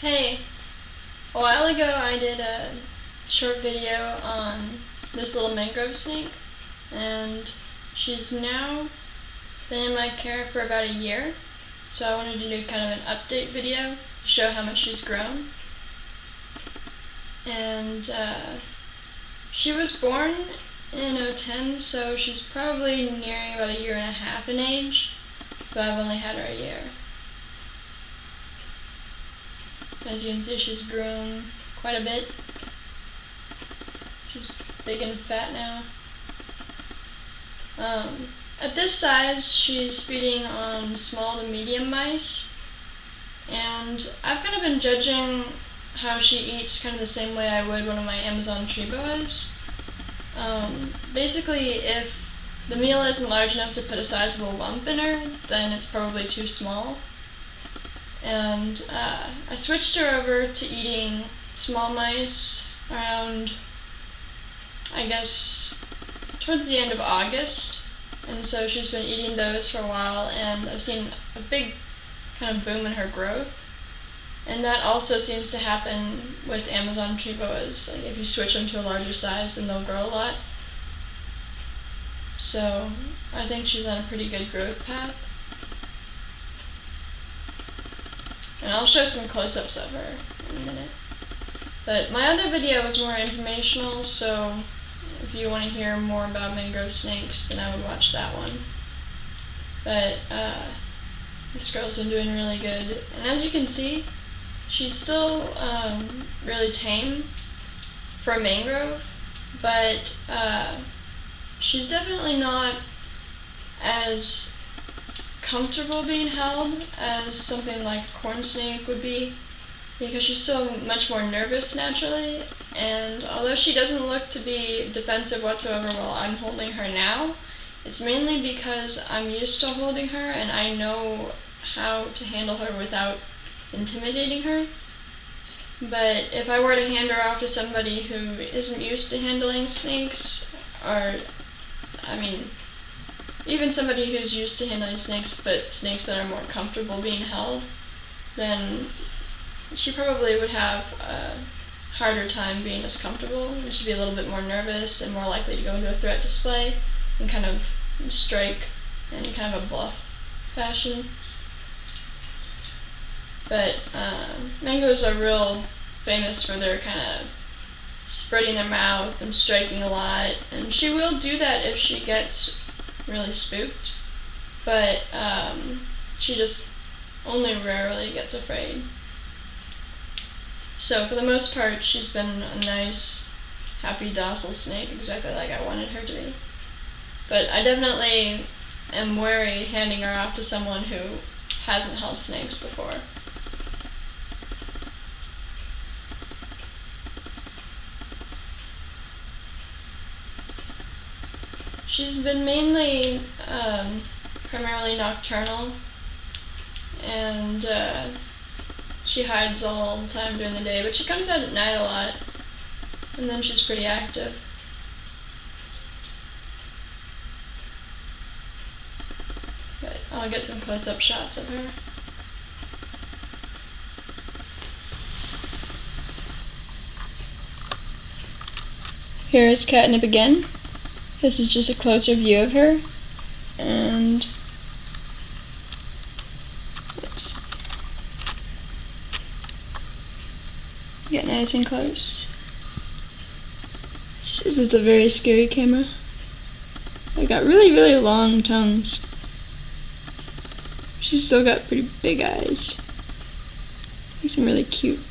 Hey, a while ago I did a short video on this little mangrove snake, and she's now been in my care for about a year, so I wanted to do kind of an update video to show how much she's grown. And she was born in 2010, so she's probably nearing about a year and a half in age, but I've only had her a year. As you can see, she's grown quite a bit. She's big and fat now. At this size, she's feeding on small to medium mice, and I've kind of been judging how she eats kind of the same way I would one of my Amazon tree boas. Basically, if the meal isn't large enough to put a sizable lump in her, then it's probably too small. And I switched her over to eating small mice around, I guess, towards the end of August, and so she's been eating those for a while, and I've seen a big kind of boom in her growth. And that also seems to happen with Amazon tree boas. Like, if you switch them to a larger size, then they'll grow a lot. So I think she's on a pretty good growth path. And I'll show some close-ups of her in a minute. But my other video was more informational, so if you want to hear more about mangrove snakes, then I would watch that one. But this girl's been doing really good. And as you can see, she's still really tame for a mangrove, but she's definitely not as comfortable being held as something like a corn snake would be, because she's still much more nervous naturally, and although she doesn't look to be defensive whatsoever while I'm holding her now, it's mainly because I'm used to holding her and I know how to handle her without intimidating her. But if I were to hand her off to somebody who isn't used to handling snakes, or even somebody who's used to handling snakes, but snakes that are more comfortable being held, then she probably would have a harder time being as comfortable, and she'd be a little bit more nervous and more likely to go into a threat display and kind of strike in kind of a bluff fashion. But mangroves are real famous for their kind of spreading their mouth and striking a lot, and she will do that if she gets really spooked, but she just only rarely gets afraid. So for the most part, she's been a nice, happy, docile snake, exactly like I wanted her to be. But I definitely am wary handing her off to someone who hasn't held snakes before. She's been mainly primarily nocturnal, and she hides all the time during the day, but she comes out at night a lot, and then she's pretty active. But I'll get some close-up shots of her. Here is Catnip again. This is just a closer view of her, and let's get nice and close. She says it's a very scary camera. They got really, really long tongues. She's still got pretty big eyes. Makes them really cute.